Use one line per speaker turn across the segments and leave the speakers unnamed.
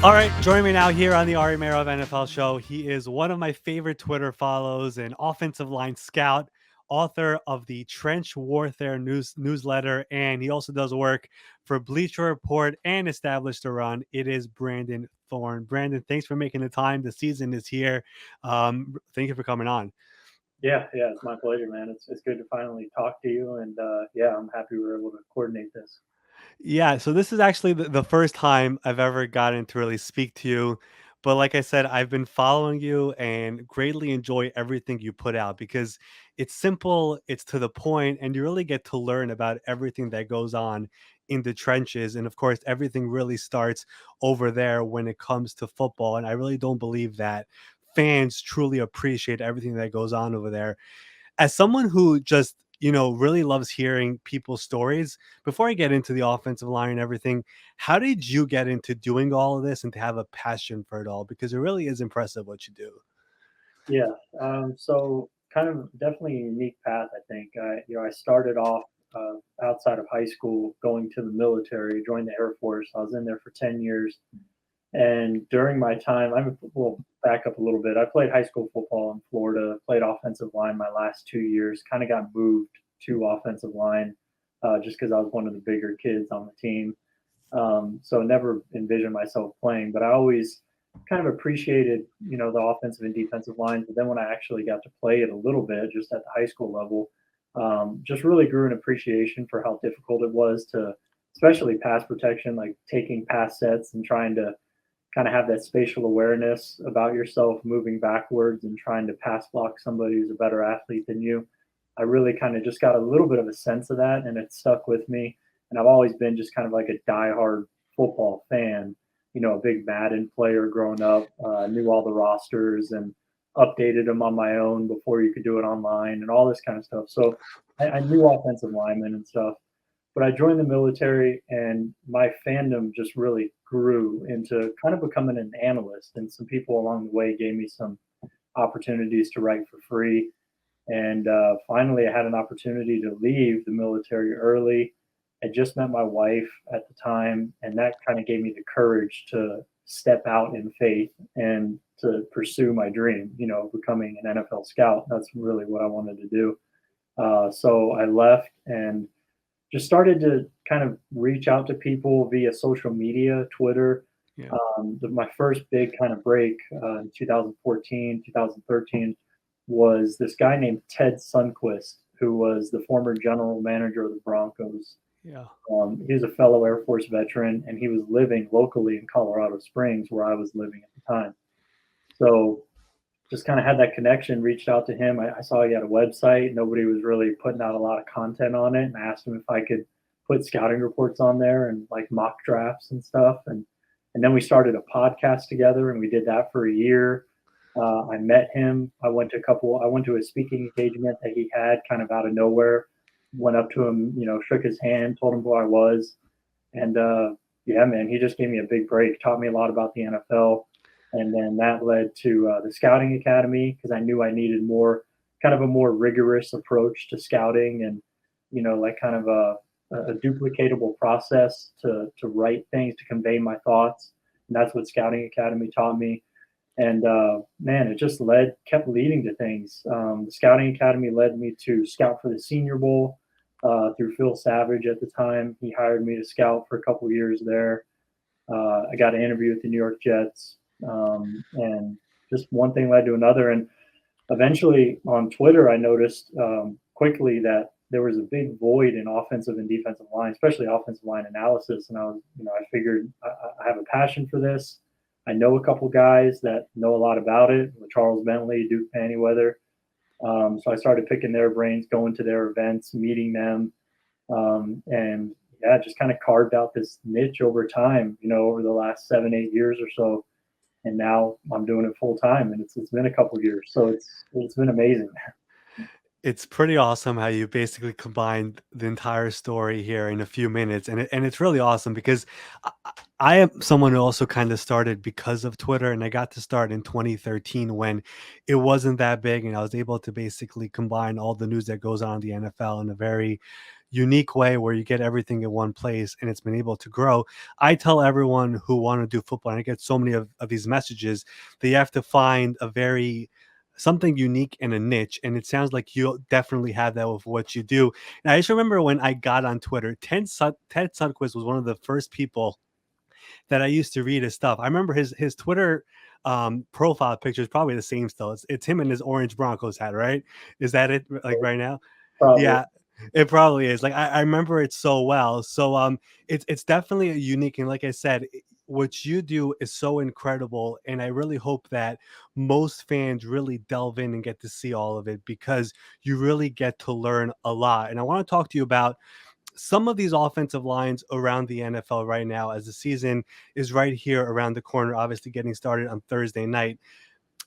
All right, joining me now here on the Ari Meirov NFL Show. He is one of my favorite Twitter follows, an offensive line scout, author of the Trench Warfare newsletter, and he also does work for Bleacher Report and Established to Run. It is Brandon Thorn. Brandon, thanks for making the time. The season is here. Thank you for coming on.
Yeah, it's my pleasure, man. It's good to finally talk to you, and yeah, I'm happy we were able to coordinate this.
Yeah, so this is actually the first time I've ever gotten to really speak to you. But like I said, I've been following you and greatly enjoy everything you put out because it's simple, it's to the point, and you really get to learn about everything that goes on in the trenches. And of course, everything really starts over there when it comes to football. And I really don't believe that fans truly appreciate everything that goes on over there. As someone who just really loves hearing people's stories, before I get into the offensive line and everything, how did you get into doing all of this and to have a passion for it all? Because it really is impressive what you do.
Yeah, so kind of definitely a unique path, I think. I started off outside of high school, going to the military, joined the Air Force. I was in there for 10 years, and during my time, well, back up a little bit. I played high school football in Florida, played offensive line my last 2 years. Kind of got moved to offensive line just because I was one of the bigger kids on the team. So never envisioned myself playing, but I always kind of appreciated, the offensive and defensive lines. But then when I actually got to play it a little bit, just at the high school level, just really grew an appreciation for how difficult it was to, especially pass protection, like taking pass sets and trying to kind of have that spatial awareness about yourself, moving backwards and trying to pass block somebody who's a better athlete than you. I really kind of just got a little bit of a sense of that, and it stuck with me. And I've always been just kind of like a diehard football fan, a big Madden player growing up, knew all the rosters and updated them on my own before you could do it online and all this kind of stuff. So I knew offensive linemen and stuff. But I joined the military, and my fandom just really grew into kind of becoming an analyst. And some people along the way gave me some opportunities to write for free. And finally, I had an opportunity to leave the military early. I just met my wife at the time, and that kind of gave me the courage to step out in faith and to pursue my dream, becoming an NFL scout. That's really what I wanted to do. So I left and just started to kind of reach out to people via social media, Twitter.
Yeah.
My first big kind of break in 2014, 2013 was this guy named Ted Sundquist, who was the former general manager of the Broncos.
Yeah.
He was a fellow Air Force veteran, and he was living locally in Colorado Springs, where I was living at the time. So just kind of had that connection, reached out to him. I saw he had a website. Nobody was really putting out a lot of content on it, and I asked him if I could put scouting reports on there and like mock drafts and stuff. And then we started a podcast together, and we did that for a year. I met him. I went to a speaking engagement that he had kind of out of nowhere. Went up to him, shook his hand, told him who I was. And yeah, man, he just gave me a big break, taught me a lot about the NFL. And then that led to the scouting academy because I knew I needed kind of a more rigorous approach to scouting and, like kind of a duplicatable process to write things, to convey my thoughts. And that's what Scouting Academy taught me. And man, it just kept leading to things. The Scouting Academy led me to scout for the Senior Bowl through Phil Savage at the time. He hired me to scout for a couple of years there. I got an interview with the New York Jets, and just one thing led to another. And eventually on Twitter, I noticed quickly that there was a big void in offensive and defensive line, especially offensive line analysis. And I figured I have a passion for this. I know a couple guys that know a lot about it, Charles Bentley, Duke Pennywether. So I started picking their brains, going to their events, meeting them, and yeah, just kind of carved out this niche over time, over the last 7-8 years or so. And now I'm doing it full time, and it's been a couple of years, so it's been amazing.
It's pretty awesome how you basically combined the entire story here in a few minutes, and it's really awesome because I am someone who also kind of started because of Twitter, and I got to start in 2013 when it wasn't that big, and I was able to basically combine all the news that goes on in the NFL in a very unique way where you get everything in one place and it's been able to grow. I tell everyone who want to do football, and I get so many of these messages, that you have to find a very something unique and a niche. And it sounds like you definitely have that with what you do. And I just remember when I got on Twitter, Ted Sundquist was one of the first people that I used to read his stuff. I remember his Twitter profile picture is probably the same still. It's him in his orange Broncos hat, right? Is that it like right now?
Probably.
Yeah, it probably is. Like I remember it so well. So it's definitely a unique, and like I said, what you do is so incredible, and I really hope that most fans really delve in and get to see all of it because you really get to learn a lot. And I want to talk to you about some of these offensive lines around the NFL right now as the season is right here around the corner, obviously getting started on Thursday night.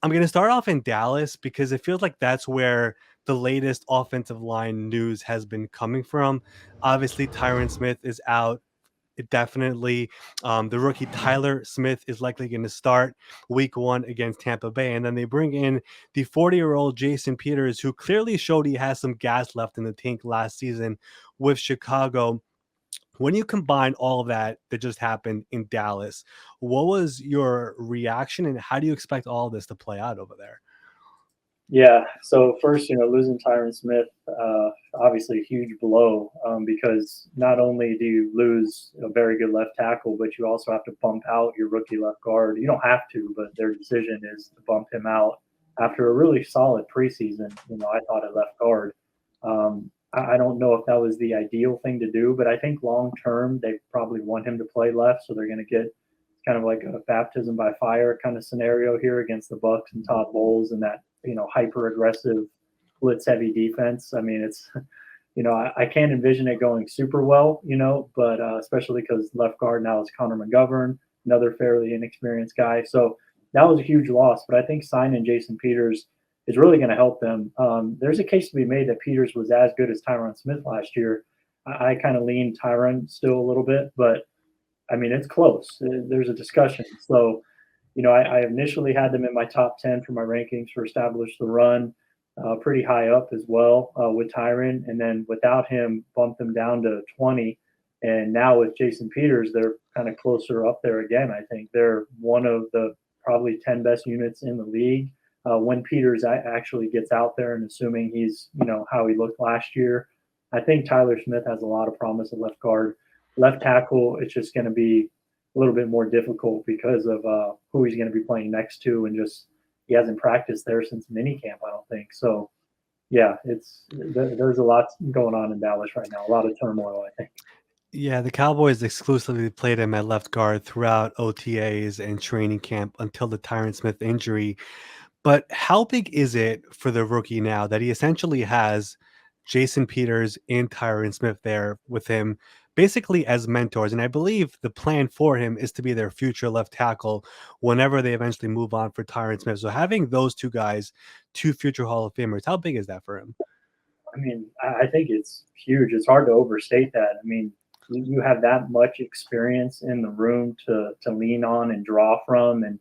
I'm going to start off in Dallas because it feels like that's where the latest offensive line news has been coming from. Obviously, Tyron Smith is out. It definitely, the rookie Tyler Smith is likely going to start week one against Tampa Bay. And then they bring in the 40-year-old Jason Peters, who clearly showed he has some gas left in the tank last season with Chicago. When you combine all of that just happened in Dallas, what was your reaction and how do you expect all of this to play out over there?
Yeah. So first, losing Tyron Smith, obviously a huge blow because not only do you lose a very good left tackle, but you also have to bump out your rookie left guard. You don't have to, but their decision is to bump him out after a really solid preseason. I thought at left guard. I don't know if that was the ideal thing to do, but I think long term they probably want him to play left, so they're going to get kind of like a baptism by fire kind of scenario here against the Bucks and Todd Bowles and that hyper aggressive blitz heavy defense. I mean, it's I can't envision it going super well, but especially because left guard now is Connor McGovern, another fairly inexperienced guy. So that was a huge loss. But I think signing Jason Peters is really going to help them. There's a case to be made that Peters was as good as Tyron Smith last year. I kind of lean Tyron still a little bit, but I mean, it's close. There's a discussion. So, I initially had them in my top 10 for my rankings for Establish the Run, pretty high up as well with Tyron. And then without him, bumped them down to 20. And now with Jason Peters, they're kind of closer up there again. I think they're one of the probably 10 best units in the league. When Peters actually gets out there and assuming he's, how he looked last year, I think Tyler Smith has a lot of promise at left guard. Left tackle, it's just going to be a little bit more difficult because of who he's going to be playing next to, and just he hasn't practiced there since minicamp, I don't think. So, yeah, there's a lot going on in Dallas right now, a lot of turmoil, I think.
Yeah, the Cowboys exclusively played him at left guard throughout OTAs and training camp until the Tyron Smith injury. But how big is it for the rookie now that he essentially has Jason Peters and Tyron Smith there with him basically as mentors? And I believe the plan for him is to be their future left tackle whenever they eventually move on for Tyron Smith. So having those two guys, two future Hall of Famers, how big is that for him?
I mean, I think it's huge. It's hard to overstate that. I mean, you have that much experience in the room to lean on and draw from, and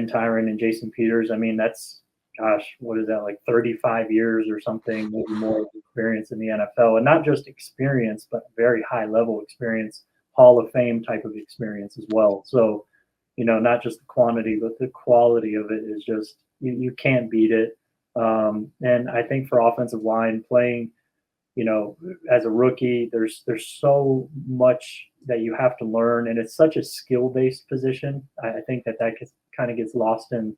Tyron and Jason Peters. I mean, that's gosh, what is that like 35 years or something, maybe more experience in the NFL, and not just experience, but very high level experience, Hall of Fame type of experience as well. So, not just the quantity, but the quality of it is just you can't beat it. And I think for offensive line playing, as a rookie, there's so much that you have to learn, and it's such a skill based position. I think that kind of gets lost in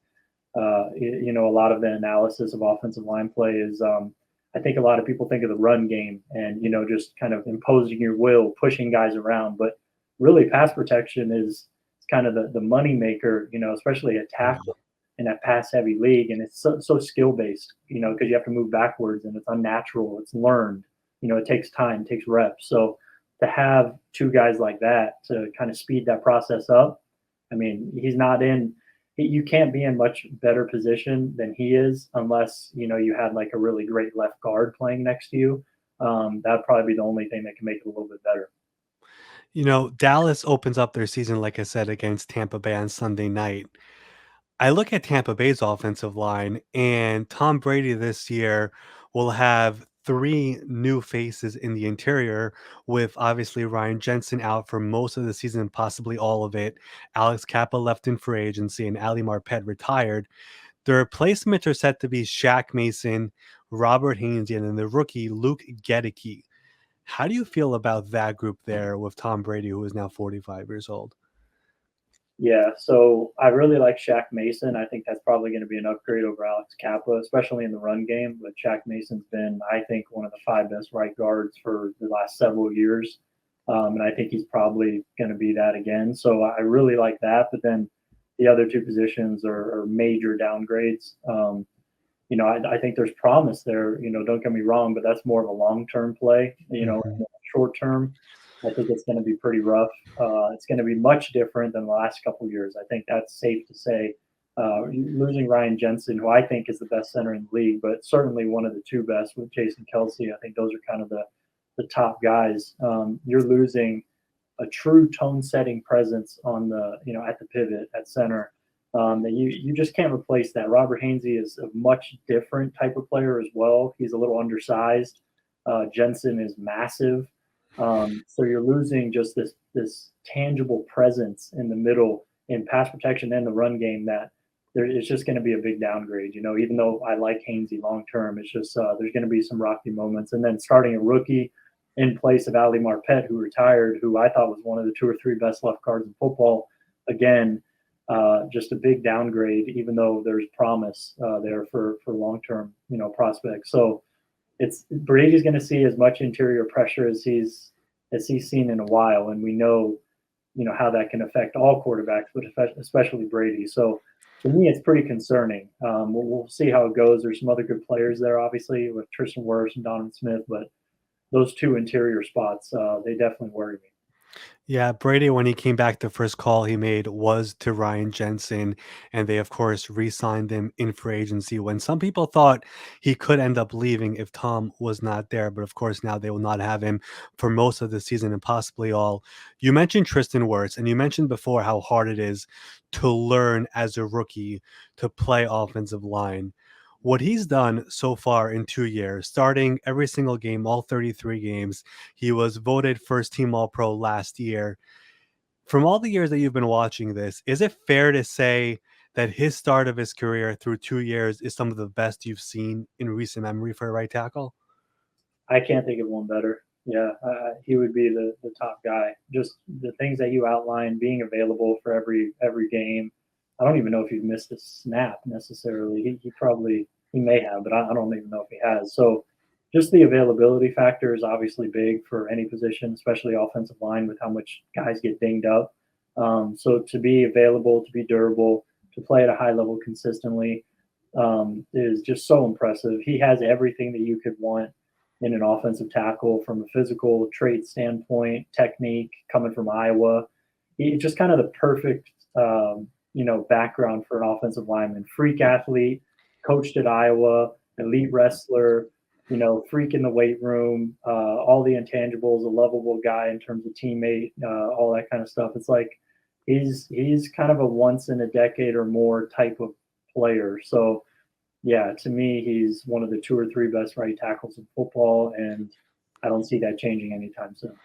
a lot of the analysis of offensive line play is I think a lot of people think of the run game and just kind of imposing your will, pushing guys around, but really pass protection is kind of the money maker, especially a tackle in that pass heavy league, and it's so skill based, because you have to move backwards and it's unnatural, it's learned, it takes time, it takes reps. So to have two guys like that to kind of speed that process up, I mean, you can't be in much better position than he is unless you had like a really great left guard playing next to you. That'd probably be the only thing that can make it a little bit better.
Dallas opens up their season, like I said, against Tampa Bay on Sunday night. I look at Tampa Bay's offensive line, and Tom Brady this year will have three new faces in the interior, with obviously Ryan Jensen out for most of the season, possibly all of it. Alex Kappa left in free agency, and Ali Marpet retired. The replacements are set to be Shaq Mason, Robert Hainsey, and then the rookie Luke Gedeke. How do you feel about that group there with Tom Brady, who is now 45 years old?
Yeah, so I really like Shaq Mason. I think that's probably going to be an upgrade over Alex Kappa, especially in the run game. But Shaq Mason's been, I think, one of the five best right guards for the last several years. And I think he's probably going to be that again. So I really like that. But then the other two positions are major downgrades. I think there's promise there. Don't get me wrong, but that's more of a long-term play.
Mhm.
Short term, I think it's going to be pretty rough. It's going to be much different than the last couple of years. I think that's safe to say. Losing Ryan Jensen, who I think is the best center in the league, but certainly one of the two best with Jason Kelsey. I think those are kind of the top guys. You're losing a true tone-setting presence on at the pivot at center. That you just can't replace that. Robert Hainsey is a much different type of player as well. He's a little undersized. Jensen is massive. So you're losing just this tangible presence in the middle in pass protection and the run game that it's just going to be a big downgrade. Even though I like Hainsey long term, it's just there's going to be some rocky moments. And then starting a rookie in place of Ali Marpet, who retired, who I thought was one of the two or three best left guards in football. Again, just a big downgrade, even though there's promise there for long term, prospects. So it's Brady's going to see as much interior pressure as he's seen in a while, and we know how that can affect all quarterbacks, but especially Brady. So to me, it's pretty concerning. We'll see how it goes. There's some other good players there, obviously, with Tristan Wurtz and Donovan Smith, but those two interior spots, they definitely worry me.
Yeah, Brady, when he came back, the first call he made was to Ryan Jensen, and they, of course, re signed him in free agency when some people thought he could end up leaving if Tom was not there. But of course, now they will not have him for most of the season and possibly all. You mentioned Tristan Wirtz, and you mentioned before how hard it is to learn as a rookie to play offensive line. What he's done so far in 2 years, starting every single game, all 33 games, he was voted first team All Pro last year. From all the years that you've been watching this, is it fair to say that his start of his career through 2 years is some of the best you've seen in recent memory for a right tackle?
I can't think of one better. Yeah, he would be the top guy. Just the things that you outlined, being available for every game. I don't even know if he's missed a snap necessarily. He may have, but I don't even know if he has. So just the availability factor is obviously big for any position, especially offensive line, with how much guys get dinged up. So to be available, to be durable, to play at a high level consistently is just so impressive. He has everything that you could want in an offensive tackle from a physical trait standpoint, technique, coming from Iowa. He just kind of the perfect, background for an offensive lineman. Freak athlete, coached at Iowa, elite wrestler, freak in the weight room, all the intangibles, a lovable guy in terms of teammate, all that kind of stuff. It's like he's kind of a once in a decade or more type of player. So yeah, to me, he's one of the two or three best right tackles in football, and I don't see that changing anytime soon.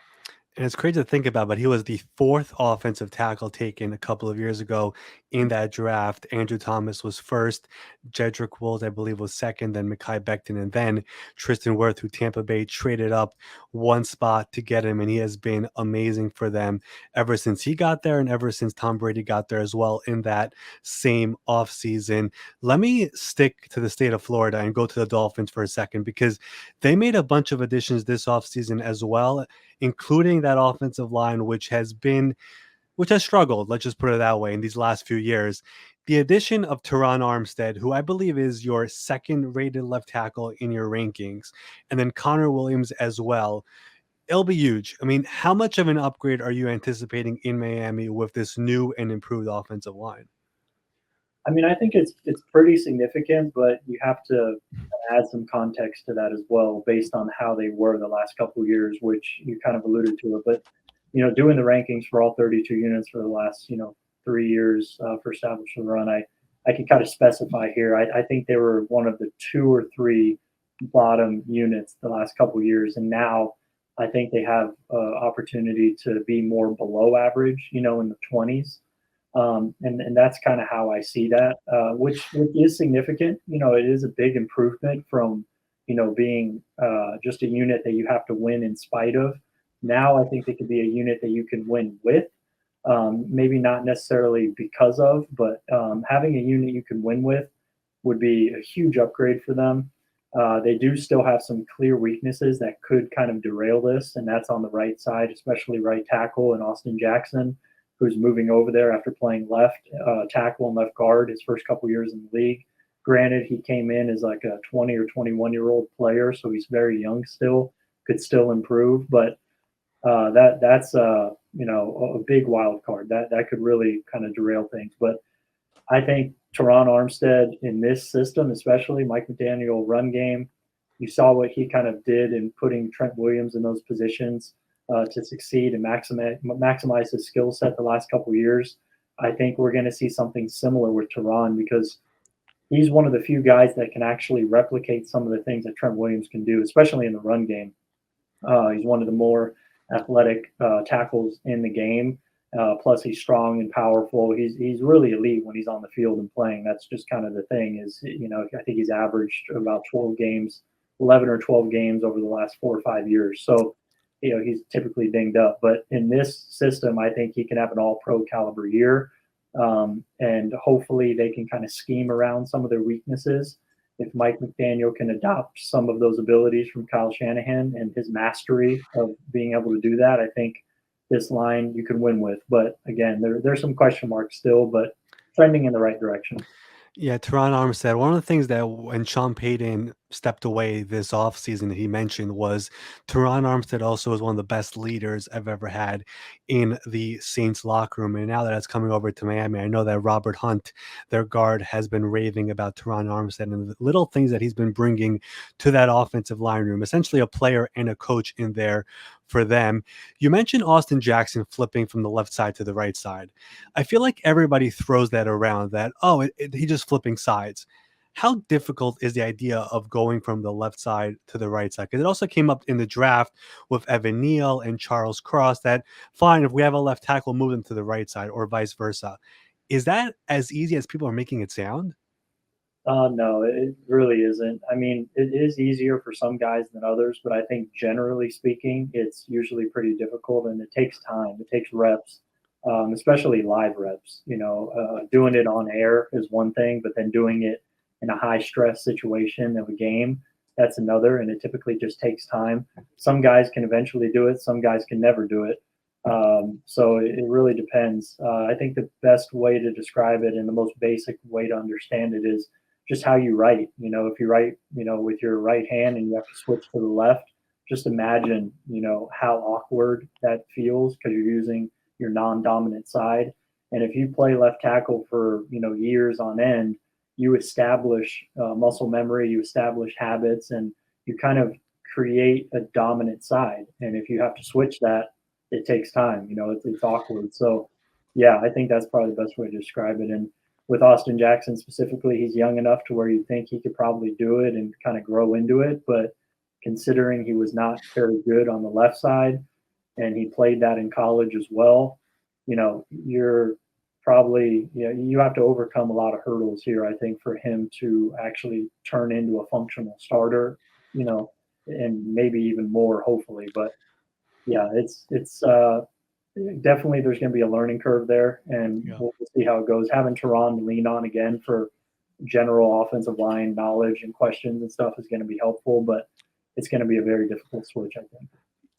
And it's crazy to think about, but he was the fourth offensive tackle taken a couple of years ago in that draft. Andrew Thomas was first, Jedrick Wills, I believe, was second, then Mekhi Becton, and then Tristan Wirth, who Tampa Bay traded up one spot to get him. And he has been amazing for them ever since he got there and ever since Tom Brady got there as well in that same offseason. Let me stick to the state of Florida and go to the Dolphins for a second because they made a bunch of additions this offseason as well, including that offensive line, which has struggled, let's just put it that way, in these last few years. The addition of Teron Armstead, who I believe is your second rated left tackle in your rankings, and then Connor Williams as well, it'll be huge. I mean, how much of an upgrade are you anticipating in Miami with this new and improved offensive line?
I mean, I think it's pretty significant, but you have to add some context to that as well, based on how they were the last couple of years, which you kind of alluded to it. But doing the rankings for all 32 units for the last 3 years for establishing the run, I can kind of specify here. I think they were one of the two or three bottom units the last couple years, and now I think they have opportunity to be more below average, in the 20s. And that's kind of how I see that, which is significant. It is a big improvement from being just a unit that you have to win in spite of. Now I think they could be a unit that you can win with. Maybe not necessarily because of, but having a unit you can win with would be a huge upgrade for them. They do still have some clear weaknesses that could kind of derail this, and that's on the right side, especially right tackle and Austin Jackson, who's moving over there after playing left tackle and left guard his first couple years in the league. Granted, he came in as like a 20 or 21-year-old player, so he's very young still, could still improve, but that's a big wild card that could really kind of derail things. But I think Teron Armstead in this system, especially Mike McDaniel run game, you saw what he kind of did in putting Trent Williams in those positions to succeed and maximize his skill set the last couple of years. I think we're going to see something similar with Teron because he's one of the few guys that can actually replicate some of the things that Trent Williams can do, especially in the run game. He's one of the more athletic tackles in the game. Plus, he's strong and powerful. He's really elite when he's on the field and playing. That's just kind of the thing. I think he's averaged about 12 games, 11 or 12 games over the last 4 or 5 years. So, he's typically dinged up. But in this system, I think he can have an All-Pro caliber year, and hopefully they can kind of scheme around some of their weaknesses. If Mike McDaniel can adopt some of those abilities from Kyle Shanahan and his mastery of being able to do that, I think this line you can win with. But again, there's some question marks still, but trending in the right direction.
Yeah, Teron Armstead, one of the things that when Sean Payton stepped away this offseason that he mentioned was Teron Armstead also is one of the best leaders I've ever had in the Saints locker room. And now that it's coming over to Miami, I know that Robert Hunt, their guard, has been raving about Teron Armstead and the little things that he's been bringing to that offensive line room, essentially a player and a coach in there for them. You mentioned Austin Jackson flipping from the left side to the right side. I feel like everybody throws that around that, oh, he just flipping sides. How difficult is the idea of going from the left side to the right side? Because it also came up in the draft with Evan Neal and Charles Cross that, fine, if we have a left tackle, move them to the right side or vice versa. Is that as easy as people are making it sound?
No, it really isn't. I mean, it is easier for some guys than others, but I think generally speaking, it's usually pretty difficult and it takes time. It takes reps, especially live reps. Doing it on air is one thing, but then doing it in a high stress situation of a game, that's another. And it typically just takes time. Some guys can eventually do it, some guys can never do it. So it really depends. I think the best way to describe it and the most basic way to understand it is just how you write. If you write, with your right hand and you have to switch to the left, just imagine, how awkward that feels because you're using your non-dominant side. And if you play left tackle for, years on end, you establish muscle memory, you establish habits, and you kind of create a dominant side. And if you have to switch that, it takes time. It's awkward. So, yeah, I think that's probably the best way to describe it. And with Austin Jackson specifically, he's young enough to where you think he could probably do it and kind of grow into it. But considering he was not very good on the left side and he played that in college as well, you're probably, you have to overcome a lot of hurdles here, I think, for him to actually turn into a functional starter, and maybe even more, hopefully. But yeah, it's definitely there's going to be a learning curve there, and
Yeah.
we'll see how it goes. Having Teron to lean on again for general offensive line knowledge and questions and stuff is going to be helpful, but it's going to be a very difficult switch, I think.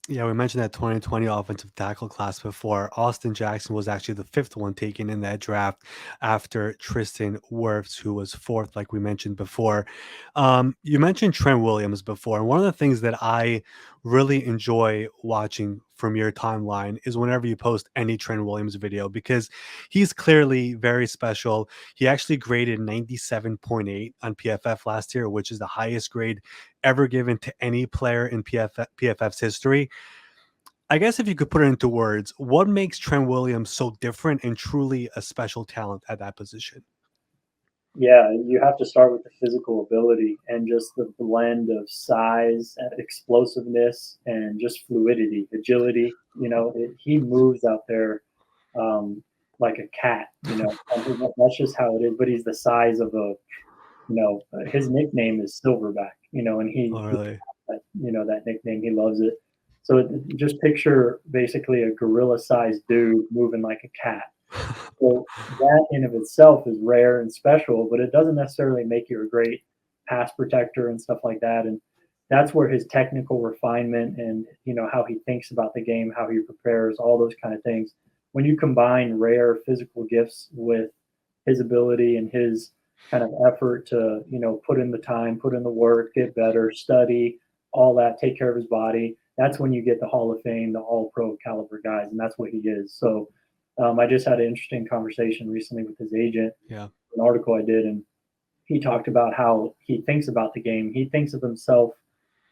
Yeah, we mentioned that 2020 offensive tackle class before. Austin Jackson was actually the fifth one taken in that draft after Tristan Wurtz, who was fourth, like we mentioned before. You mentioned Trent Williams before, and one of the things that I really enjoy watching from your timeline is whenever you post any Trent Williams video because he's clearly very special. He actually graded 97.8 on PFF last year, which is the highest grade ever given to any player in PFF's history. I guess if you could put it into words, what makes Trent Williams so different and truly a special talent at that position?
Yeah, you have to start with the physical ability and just the blend of size, explosiveness, and just fluidity, agility. He moves out there like a cat. I think that's just how it is. But he's the size of his nickname is Silverback. And
Oh,
he
really?
that nickname. He loves it. So just picture basically a gorilla-sized dude moving like a cat. So that in of itself is rare and special, but it doesn't necessarily make you a great pass protector and stuff like that. And that's where his technical refinement and how he thinks about the game, how he prepares, all those kind of things. When you combine rare physical gifts with his ability and his kind of effort to put in the time, put in the work, get better, study, all that, take care of his body. That's when you get the Hall of Fame, the All Pro caliber guys, and that's what he is. So I just had an interesting conversation recently with his agent,
Yeah.
an article I did, and he talked about how he thinks about the game. He thinks of himself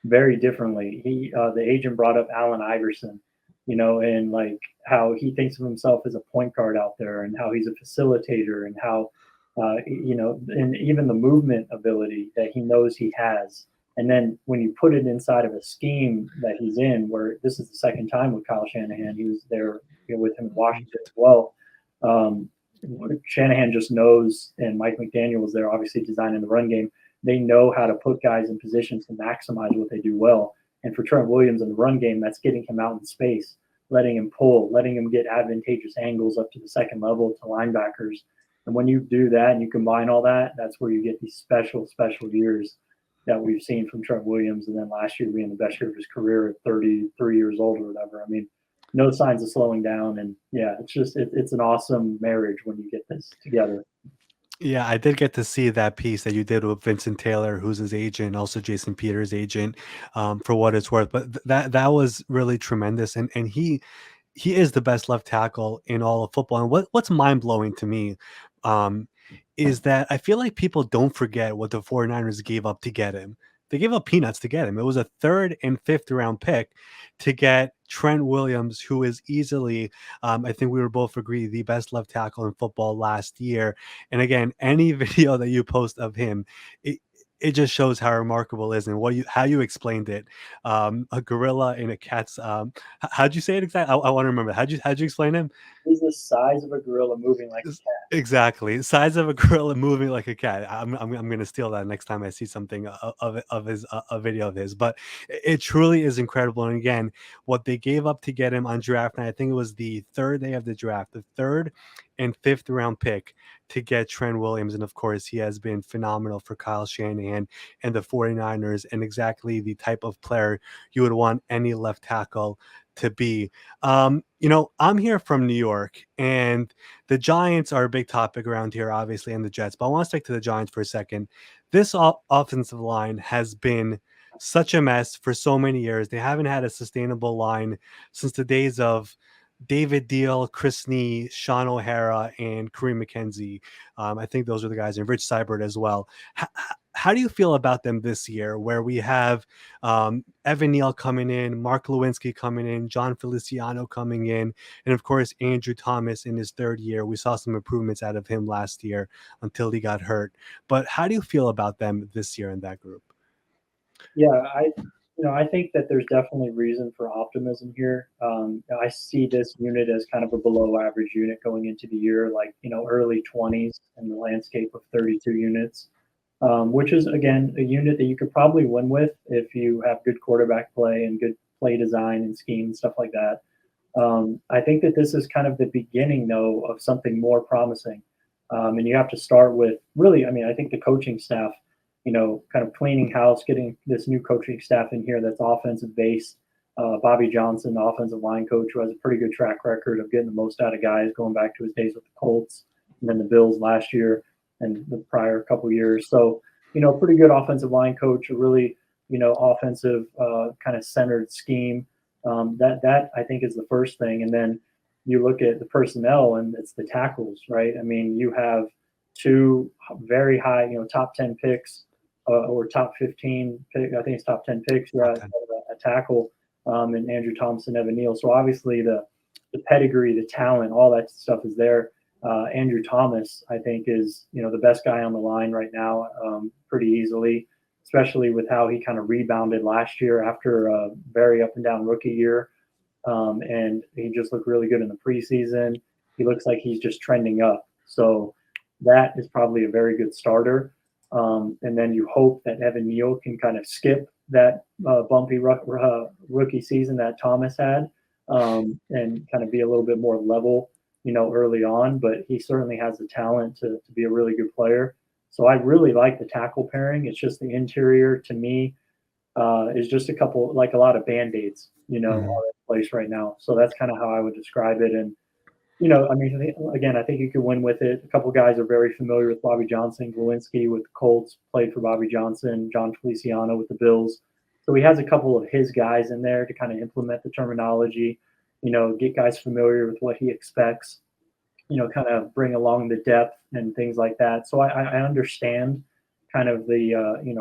very differently. The agent brought up Allen Iverson, and like how he thinks of himself as a point guard out there, and how he's a facilitator, and how and even the movement ability that he knows he has. And then when you put it inside of a scheme that he's in, where this is the second time with Kyle Shanahan, he was there with him in Washington as well. Um, Shanahan just knows, and Mike McDaniel was there, obviously designing the run game. They know how to put guys in positions to maximize what they do well. And for Trent Williams in the run game, that's getting him out in space, letting him pull, letting him get advantageous angles up to the second level to linebackers. And when you do that and you combine all that, that's where you get these special, special years that we've seen from Trent Williams. And then last year being the best year of his career at 33 years old or whatever. I mean, no signs of slowing down. And yeah, it's an awesome marriage when you get this together.
Yeah, I did get to see that piece that you did with Vincent Taylor, who's his agent, also Jason Peters' agent, for what it's worth. But that was really tremendous, and he is the best left tackle in all of football. And what's mind blowing to me, um, is that I feel like people don't forget what the 49ers gave up to get him. They gave up peanuts to get him. It was a third and fifth round pick to get Trent Williams, who is easily, I think we were both agree, the best left tackle in football last year. And again, any video that you post of him, it just shows how remarkable it is and how you explained it. A gorilla in a cat's how'd you say it exactly? I want to remember. How'd you explain him?
He's the size of a gorilla moving like a cat.
Exactly, size of a gorilla moving like a cat. I'm gonna steal that next time I see something of his a video of his. But it truly is incredible. And again, what they gave up to get him on draft night, I think it was the third day of the draft, the third and fifth round pick to get Trent Williams. And of course, he has been phenomenal for Kyle Shanahan and the 49ers, and exactly the type of player you would want any left tackle to be. I'm here from New York, and the Giants are a big topic around here, obviously, and the Jets. But I want to stick to the Giants for a second. This offensive line has been such a mess for so many years. They haven't had a sustainable line since the days of David Deal, Chris Nee, Sean O'Hara, and Kareem McKenzie. I think those are the guys, and Rich Seibert as well. How do you feel about them this year, where we have Evan Neal coming in, Mark Lewinsky coming in, John Feliciano coming in, and of course, Andrew Thomas in his third year? We saw some improvements out of him last year until he got hurt. But how do you feel about them this year in that group?
Yeah, I think that there's definitely reason for optimism here. I see this unit as kind of a below average unit going into the year, like early 20s in the landscape of 32 units, which is again a unit that you could probably win with if you have good quarterback play and good play design and scheme and stuff like that. I think that this is kind of the beginning, though, of something more promising. And you have to start with really, I mean, I think the coaching staff, kind of cleaning house, getting this new coaching staff in here that's offensive based. Bobby Johnson, the offensive line coach, who has a pretty good track record of getting the most out of guys going back to his days with the Colts and then the Bills last year and the prior couple years. So, pretty good offensive line coach, a really, offensive kind of centered scheme. That I think is the first thing. And then you look at the personnel and it's the tackles, right? I mean, you have two very high, top 10 picks or top 15 pick. I think it's top 10 picks. Yeah, a tackle and Andrew Thompson, Evan Neal. So obviously the pedigree, the talent, all that stuff is there. Andrew Thomas, I think, is the best guy on the line right now, pretty easily, especially with how he kind of rebounded last year after a very up and down rookie year, and he just looked really good in the preseason. He looks like he's just trending up, so that is probably a very good starter. And then you hope that Evan Neal can kind of skip that bumpy rookie season that Thomas had, and kind of be a little bit more level, early on. But he certainly has the talent to be a really good player. So I really like the tackle pairing. It's just the interior to me is just like a lot of band-aids,
Mhm.
are in place right now. So that's kind of how I would describe it. And I mean, again, I think you could win with it. A couple guys are very familiar with Bobby Johnson. Glowinski with the Colts played for Bobby Johnson. John Feliciano with the Bills. So he has a couple of his guys in there to kind of implement the terminology, get guys familiar with what he expects, kind of bring along the depth and things like that. So I understand kind of the,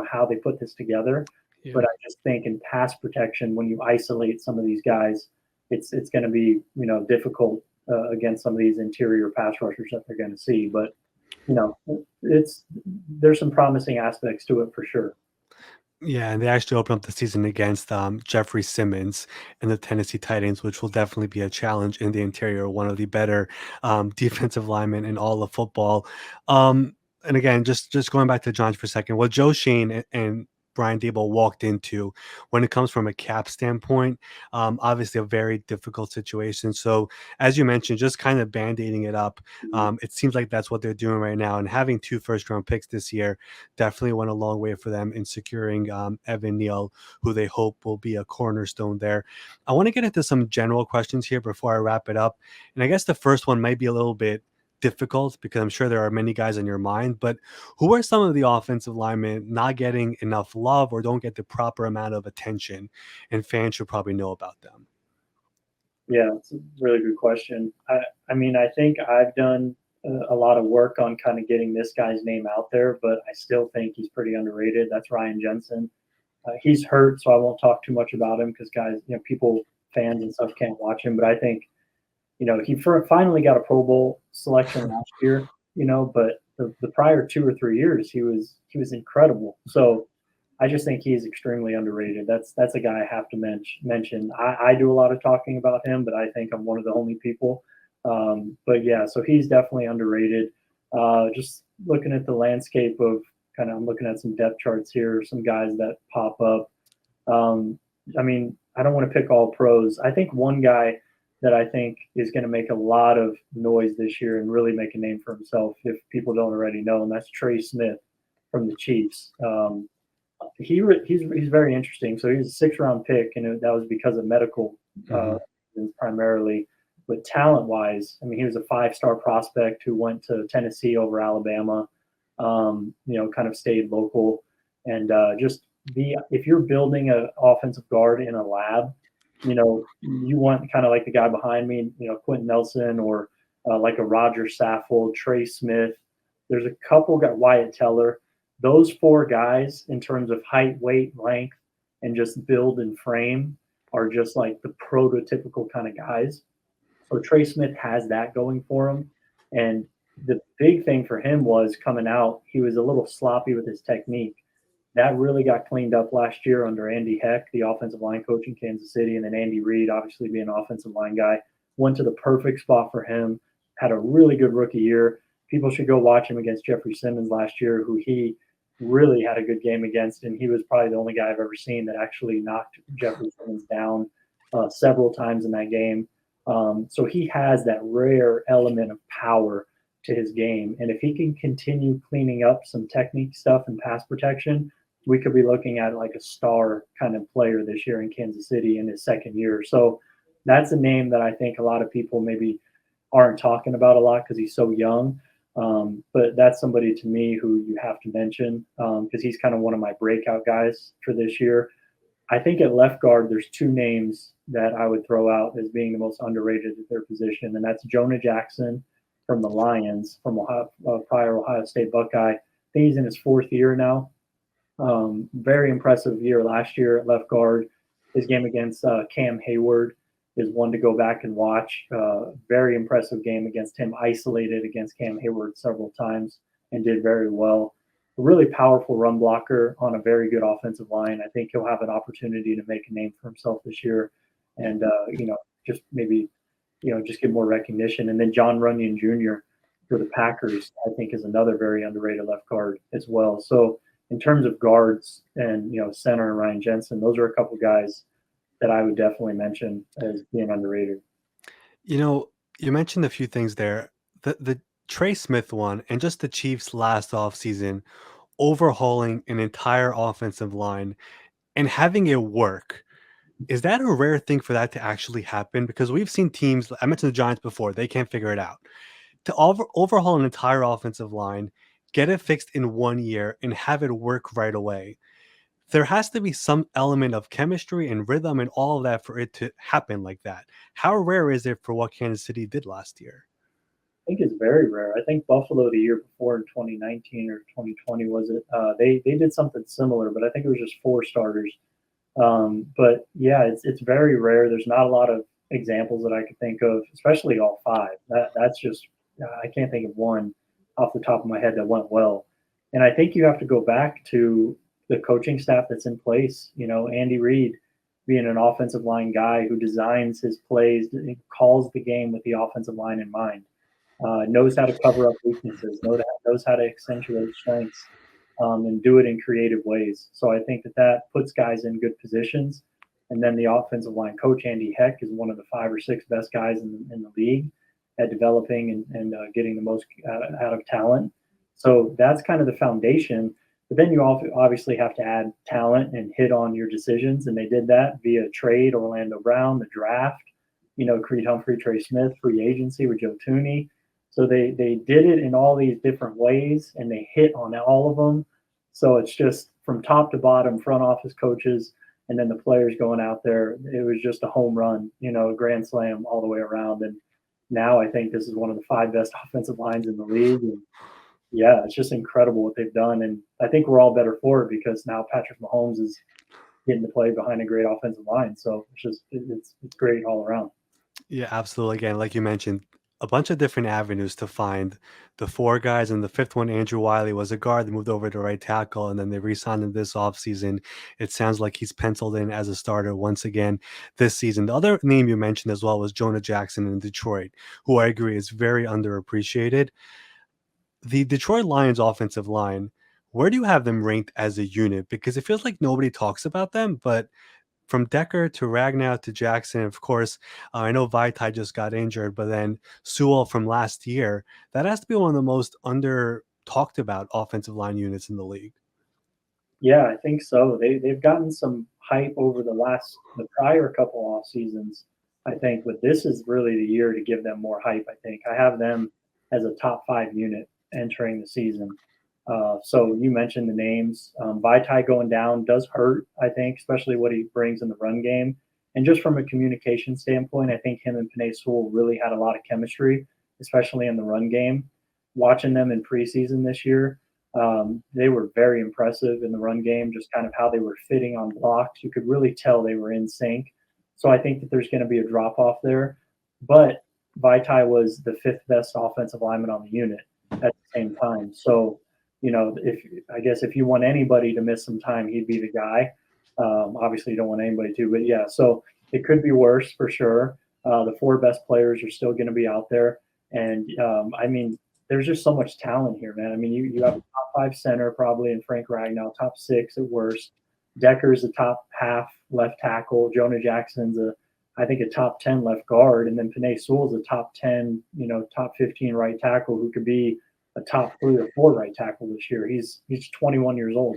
how they put this together.
Yeah.
But I just think in pass protection, when you isolate some of these guys, it's going to be, difficult against some of these interior pass rushers that they're going to see. But, you know, it's there's some promising aspects to it for sure.
Yeah, and they actually opened up the season against Jeffrey Simmons and the Tennessee Titans, which will definitely be a challenge in the interior. One of the better defensive linemen in all of football. And again, just going back to Johns for a second, what Joe Shane and Brian Dable walked into when it comes from a cap standpoint, obviously a very difficult situation. So, as you mentioned, just kind of band-aiding it up, it seems like that's what they're doing right now. And having 2 first-round picks this year definitely went a long way for them in securing Evan Neal, who they hope will be a cornerstone there. I want to get into some general questions here before I wrap it up. And I guess the first one might be a little bit difficult because I'm sure there are many guys on your mind, but who are some of the offensive linemen not getting enough love or don't get the proper amount of attention? And fans should probably know about them.
Yeah, it's a really good question. I mean, I think I've done a lot of work on kind of getting this guy's name out there, but I still think he's pretty underrated. That's Ryan Jensen. He's hurt, so I won't talk too much about him because guys, people, fans and stuff can't watch him. But I think he finally got a Pro Bowl selection last year. But the prior 2 or 3 years, he was incredible. So I just think he's extremely underrated. That's a guy I have to mention. I do a lot of talking about him, but I think I'm one of the only people. But yeah, so he's definitely underrated. Just looking at the landscape of I'm looking at some depth charts here, some guys that pop up. Um, I mean, I don't want to pick all pros. I think one guy that I think is going to make a lot of noise this year and really make a name for himself, if people don't already know, and that's Trey Smith from the Chiefs. He's very interesting. So he was a 6th round pick, and that was because of medical uh,
Mhm.
primarily. But talent wise, I mean, he was a 5-star prospect who went to Tennessee over Alabama. Kind of stayed local, and just if you're building an offensive guard in a lab, you want kind of like the guy behind me, Quentin Nelson, or like a Roger Saffold, Trey Smith. There's a couple got Wyatt Teller. Those 4 guys, in terms of height, weight, length, and just build and frame, are just like the prototypical kind of guys. So Trey Smith has that going for him. And the big thing for him was coming out, he was a little sloppy with his technique. That really got cleaned up last year under Andy Heck, the offensive line coach in Kansas City, and then Andy Reid, obviously being an offensive line guy, went to the perfect spot for him, had a really good rookie year. People should go watch him against Jeffrey Simmons last year, who he really had a good game against, and he was probably the only guy I've ever seen that actually knocked Jeffrey Simmons down several times in that game. So he has that rare element of power to his game. And if he can continue cleaning up some technique stuff and pass protection, we could be looking at like a star kind of player this year in Kansas City in his 2nd year. So that's a name that I think a lot of people maybe aren't talking about a lot because he's so young. But that's somebody to me who you have to mention because he's kind of one of my breakout guys for this year. I think at left guard, there's 2 names that I would throw out as being the most underrated at their position, and that's Jonah Jackson from the Lions, from Ohio, prior Ohio State Buckeye. I think he's in his 4th year now. Very impressive year last year at left guard. His game against Cam Hayward is one to go back and watch. Very impressive game against him, isolated against Cam Hayward several times and did very well. A really powerful run blocker on a very good offensive line. I think he'll have an opportunity to make a name for himself this year, and just maybe just get more recognition. And then John Runyon Jr. for the Packers, I think, is another very underrated left guard as well. So in terms of guards and center Ryan Jensen, those are a couple guys that I would definitely mention as being underrated.
You know, you mentioned a few things there. The Trey Smith one and just the Chiefs last offseason overhauling an entire offensive line and having it work. Is that a rare thing for that to actually happen? Because we've seen teams, I mentioned the Giants before, they can't figure it out. To overhaul an entire offensive line, get it fixed in 1 year, and have it work right away. There has to be some element of chemistry and rhythm and all of that for it to happen like that. How rare is it for what Kansas City did last year?
I think it's very rare. I think Buffalo the year before in 2019 or 2020 was it? They did something similar, but I think it was just four starters. But yeah, it's very rare. There's not a lot of examples that I could think of, especially all five. That's just I can't think of one off the top of my head that went well. And I think you have to go back to the coaching staff that's in place. Andy Reid being an offensive line guy who designs his plays, calls the game with the offensive line in mind, knows how to cover up weaknesses, knows how to accentuate strengths, and do it in creative ways. So I think that puts guys in good positions. And then the offensive line coach, Andy Heck, is one of the 5 or 6 best guys in the league at developing and getting the most out of talent. So that's kind of the foundation. But then you obviously have to add talent and hit on your decisions. And they did that via trade, Orlando Brown, the draft, Creed Humphrey, Trey Smith, free agency with Joe Thuney. So they did it in all these different ways, and they hit on all of them. So it's just from top to bottom, front office coaches, and then the players going out there. It was just a home run, a grand slam all the way around. And now I think this is one of the 5 best offensive lines in the league. And yeah, it's just incredible what they've done. And I think we're all better for it because now Patrick Mahomes is getting to play behind a great offensive line. So it's great all around.
Yeah, absolutely. Again, like you mentioned, a bunch of different avenues to find the 4 guys, and the 5th one, Andrew Wiley, was a guard that moved over to right tackle, and then they re-signed him this offseason. It sounds like he's penciled in as a starter once again this season. The other name you mentioned as well was Jonah Jackson in Detroit, who I agree is very underappreciated. The Detroit Lions offensive line, where do you have them ranked as a unit? Because it feels like nobody talks about them, but from Decker to Ragnow to Jackson, of course, I know Vaitai just got injured, but then Sewell from last year, that has to be one of the most under talked about offensive line units in the league.
Yeah, I think so. They've gotten some hype over the prior couple off seasons, I think, but this is really the year to give them more hype. I think I have them as a top 5 unit entering the season. So you mentioned the names. Vaitai going down does hurt, I think, especially what he brings in the run game. And just from a communication standpoint, I think him and Penei Sewell really had a lot of chemistry, especially in the run game. Watching them in preseason this year, they were very impressive in the run game, just kind of how they were fitting on blocks. You could really tell they were in sync. So I think that there's going to be a drop off there. But Vaitai was the 5th best offensive lineman on the unit at the same time. So if you want anybody to miss some time, he'd be the guy. Obviously, you don't want anybody to, but yeah. So it could be worse for sure. The 4 best players are still going to be out there, and there's just so much talent here, man. I mean, you have a top 5 center probably in Frank Ragnow, top 6 at worst. Decker's a top half left tackle. Jonah Jackson's I think a top 10 left guard, and then Penei Sewell's a top 10, top 15 right tackle who could be a top 3 or 4 right tackle this year. He's 21 years old.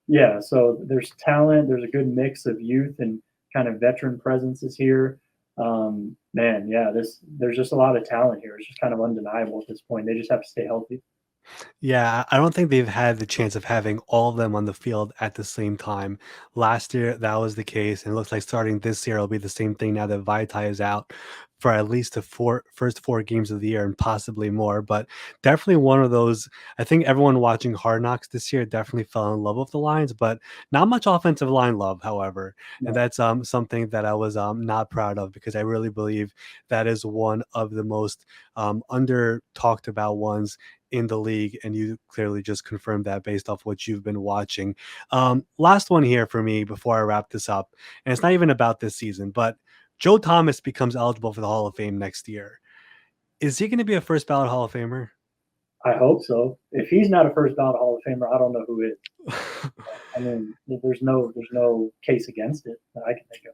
Yeah, so there's talent. There's a good mix of youth and kind of veteran presences here. There's just a lot of talent here. It's just kind of undeniable at this point. They just have to stay healthy.
Yeah, I don't think they've had the chance of having all of them on the field at the same time. Last year, that was the case, and it looks like starting this year, it'll be the same thing now that Vaitai is out for at least the first 4 games of the year and possibly more. But definitely one of those. I think everyone watching Hard Knocks this year definitely fell in love with the Lions, but not much offensive line love, however, and
No,
that's something that I was not proud of because I really believe that is one of the most under talked about ones in the league, and you clearly just confirmed that based off what you've been watching. Last one here for me before I wrap this up, and it's not even about this season, but Joe Thomas becomes eligible for the Hall of Fame next year. Is he going to be a first ballot Hall of Famer?
I hope so. If he's not a first ballot Hall of Famer, I don't know who is. I mean, there's no case against it that I can think of.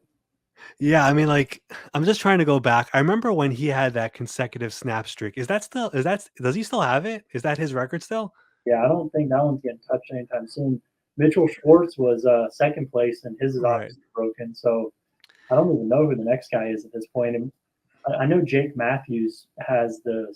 Yeah, I mean, like, I'm just trying to go back. I remember when he had that consecutive snap streak. Does he still have it? Is that his record still?
Yeah, I don't think that one's getting touched anytime soon. Mitchell Schwartz was second place, and his is
Right.
obviously broken. So I don't even know who the next guy is at this point. And I know Jake Matthews has the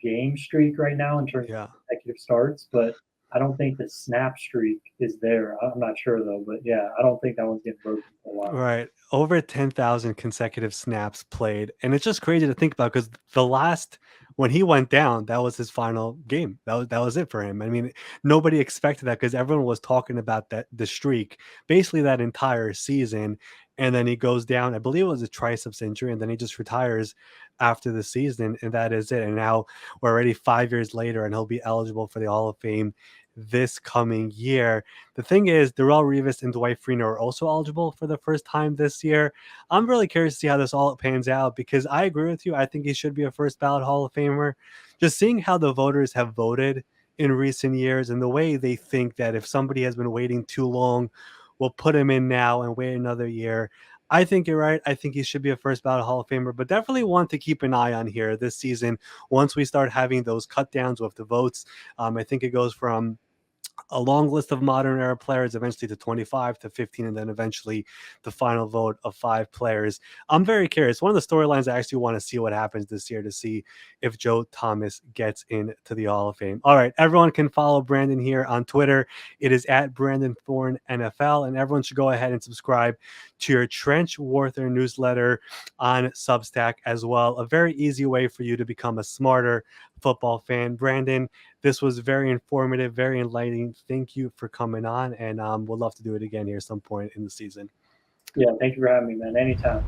game streak right now in terms of
Yeah.
consecutive starts, but I don't think the snap streak is there. I'm not sure though, but yeah, I don't think that one's getting broken for a while.
Right. Over 10,000 consecutive snaps played. And it's just crazy to think about because the last when he went down, that was his final game. That was it for him. I mean, nobody expected that because everyone was talking about that the streak basically that entire season. And then he goes down. I believe it was a triceps injury, and then he just retires after the season, and that is it. And now we're already 5 years later, and he'll be eligible for the Hall of Fame this coming year. The thing is, Darrell Revis and Dwight Freeney are also eligible for the first time this year. I'm really curious to see how this all pans out because I agree with you. I think he should be a first ballot Hall of Famer. Just seeing how the voters have voted in recent years and the way they think that if somebody has been waiting too long, we'll put him in now and wait another year. I think you're right. I think he should be a first ballot Hall of Famer, but definitely one to keep an eye on here this season. Once we start having those cut downs with the votes, I think it goes from a long list of modern era players, eventually to 25 to 15, and then eventually the final vote of 5 players. I'm very curious. One of the storylines I actually want to see what happens this year to see if Joe Thomas gets into the Hall of Fame. All right, everyone can follow Brandon here on Twitter. It is at Brandon Thorn NFL, and everyone should go ahead and subscribe to your Trent Wurtz newsletter on Substack as well. A very easy way for you to become a smarter football fan. Brandon, this was very informative, very enlightening. Thank you for coming on, and we'll love to do it again here some point in the season.
Yeah, thank you for having me, man. Anytime.